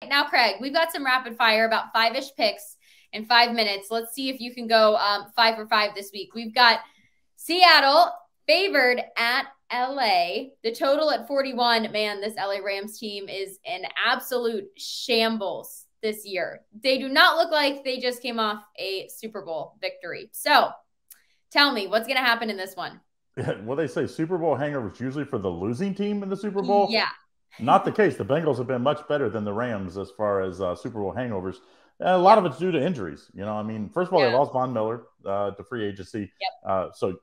now, Craig, we've got some rapid fire, about 5-ish picks in 5 minutes. Let's see if you can go 5 for 5 this week. We've got Seattle favored at LA. The total at 41. Man, this LA Rams team is an absolute shambles this year. They do not look like they just came off a Super Bowl victory. So tell me, what's going to happen in this one? Well, they say Super Bowl hangovers usually for the losing team in the Super Bowl. Yeah. Not the case. The Bengals have been much better than the Rams as far as Super Bowl hangovers. A lot of it's due to injuries. I mean, first of all, they lost Von Miller to free agency. So,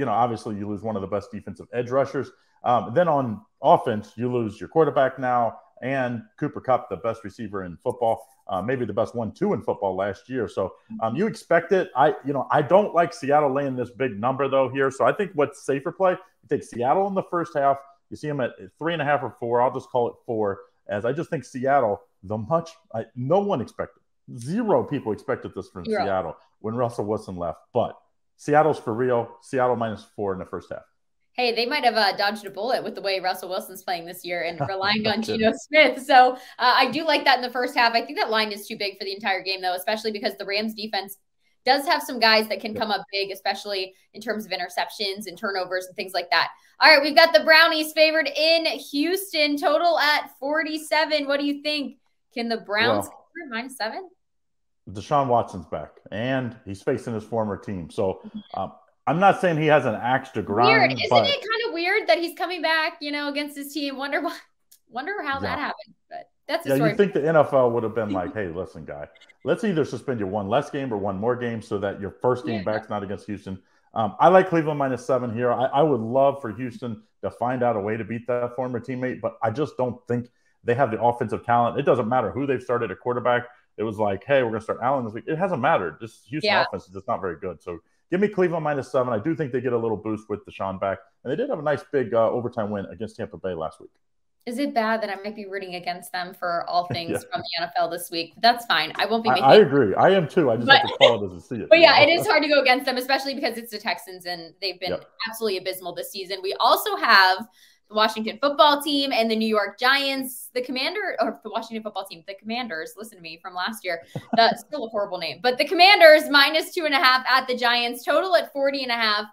obviously you lose one of the best defensive edge rushers. Then on offense, you lose your quarterback now and Cooper Kupp, the best receiver in football, maybe the best 1-2 in football last year. So you expect it. I don't like Seattle laying this big number though here. So I think what's safer play, you take Seattle in the first half. You see them at 3.5 or 4. I'll just call it 4, as I just think Seattle, no one expected. 0 people expected this from Seattle when Russell Wilson left. But Seattle's for real. Seattle -4 in the first half. Hey, they might have dodged a bullet with the way Russell Wilson's playing this year and relying on Geno Smith. So I do like that in the first half. I think that line is too big for the entire game, though, especially because the Rams defense does have some guys that can come up big, especially in terms of interceptions and turnovers and things like that. All right, we've got the Brownies favored in Houston, total at 47. What do you think? Can the Browns cover -7? Deshaun Watson's back, and he's facing his former team. So I'm not saying he has an axe to grind. Weird. Isn't it kind of weird that he's coming back, against his team? Wonder how that happened. But that's a story. You think the NFL would have been like, hey, listen, guy, let's either suspend you one less game or one more game so that your first game back's not against Houston. I like Cleveland -7 here. I would love for Houston to find out a way to beat that former teammate, but I just don't think they have the offensive talent. It doesn't matter who they've started at quarterback. It was like, hey, we're going to start Allen this week. It hasn't mattered. This Houston offense is just not very good. So give me Cleveland -7. I do think they get a little boost with Deshaun back. And they did have a nice big overtime win against Tampa Bay last week. Is it bad that I might be rooting against them for all things from the NFL this week? That's fine. I won't be making I agree. I am too. I just have to call it as I see it. But yeah, it is hard to go against them, especially because it's the Texans and they've been absolutely abysmal this season. We also have the Washington football team and the New York Giants. The Washington football team, the Commanders, listen to me from last year. That's still a horrible name. But the Commanders -2.5 at the Giants, total at 40.5.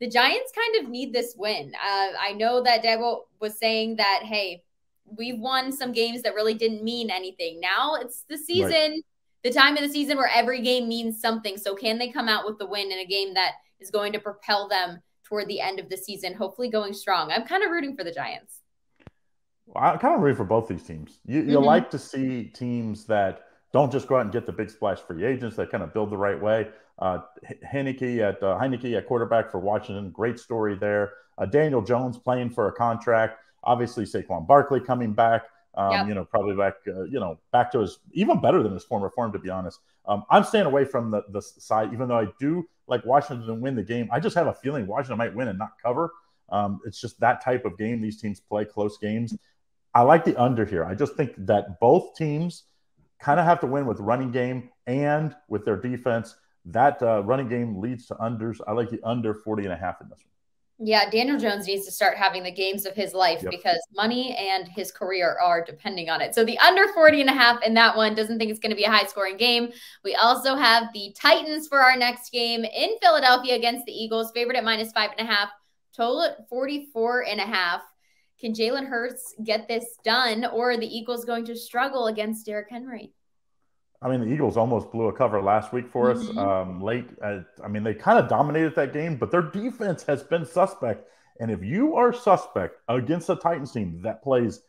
The Giants kind of need this win. I know that Debo was saying that, hey, we've won some games that really didn't mean anything. Now it's the season, the time of the season where every game means something. So can they come out with the win in a game that is going to propel them toward the end of the season, hopefully going strong? I'm kind of rooting for the Giants. Well, I kind of root for both these teams. You like to see teams that don't just go out and get the big splash free agents, that kind of build the right way. Heineke at quarterback for Washington, great story there. Daniel Jones playing for a contract. Obviously, Saquon Barkley coming back. Probably back. Back to his even better than his former form, to be honest. I'm staying away from the side, even though I do like Washington to win the game. I just have a feeling Washington might win and not cover. It's just that type of game. These teams play close games. I like the under here. I just think that both teams kind of have to win with running game and with their defense. That running game leads to unders. I like the under 40.5 in this one. Yeah, Daniel Jones needs to start having the games of his life because money and his career are depending on it. So the under 40.5 in that one. Doesn't think it's going to be a high-scoring game. We also have the Titans for our next game in Philadelphia against the Eagles, favored at -5.5, total at 44.5. Can Jalen Hurts get this done, or are the Eagles going to struggle against Derrick Henry? I mean, the Eagles almost blew a cover last week for us late. They kind of dominated that game, but their defense has been suspect. And if you are suspect against a Titans team that plays,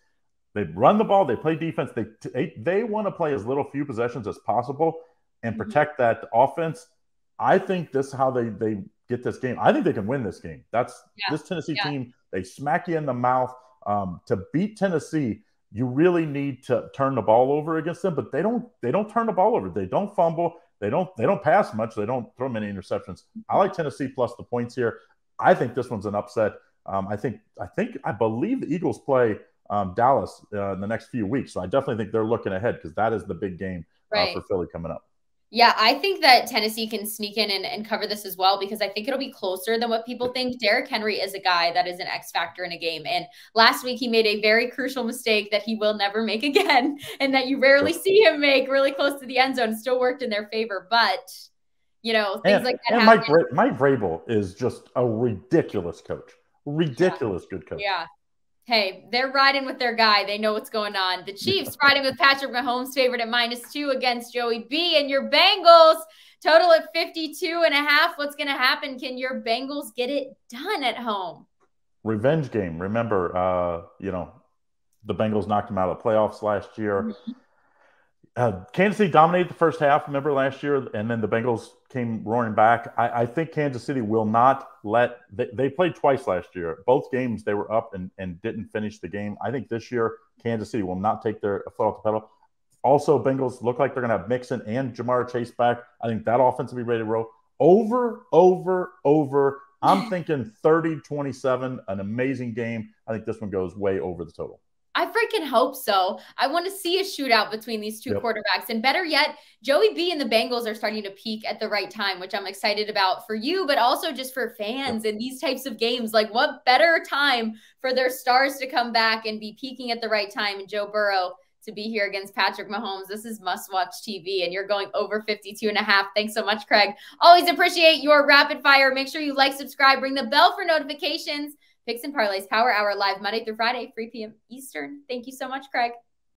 they run the ball, they play defense, they want to play as few possessions as possible and protect that offense. I think this is how they get this game. I think they can win this game. This Tennessee team, they smack you in the mouth. To beat Tennessee, you really need to turn the ball over against them, but they don't turn the ball over. They don't fumble. They don't pass much. They don't throw many interceptions. I like Tennessee plus the points here. I think this one's an upset. I believe the Eagles play Dallas in the next few weeks. So I definitely think they're looking ahead because that is the big game for Philly coming up. Yeah, I think that Tennessee can sneak in and cover this as well, because I think it'll be closer than what people think. Derrick Henry is a guy that is an X factor in a game. And last week he made a very crucial mistake that he will never make again, and that you rarely see him make, really close to the end zone. Still worked in their favor. But, things like that and happen. Mike Vrabel is just a ridiculous coach. Ridiculous good coach. Yeah. Hey, they're riding with their guy. They know what's going on. The Chiefs riding with Patrick Mahomes, favored at -2 against Joey B. And your Bengals, total at 52.5. What's going to happen? Can your Bengals get it done at home? Revenge game. Remember, the Bengals knocked them out of the playoffs last year. Mm-hmm. Kansas City dominated the first half, remember, last year, and then the Bengals came roaring back. I think Kansas City will not they played twice last year. Both games they were up and didn't finish the game. I think this year Kansas City will not take their foot off the pedal. Also, Bengals look like they're going to have Mixon and Jamar Chase back. I think that offense will be ready to roll. Over. I'm thinking 30-27, an amazing game. I think this one goes way over the total. I freaking hope so. I want to see a shootout between these two quarterbacks. And better yet, Joey B and the Bengals are starting to peak at the right time, which I'm excited about for you, but also just for fans in these types of games. Like, what better time for their stars to come back and be peaking at the right time, and Joe Burrow to be here against Patrick Mahomes. This is must-watch TV, and you're going over 52.5. Thanks so much, Craig. Always appreciate your rapid fire. Make sure you like, subscribe, ring the bell for notifications. Picks and Parlays Power Hour live Monday through Friday, 3 p.m. Eastern. Thank you so much, Craig.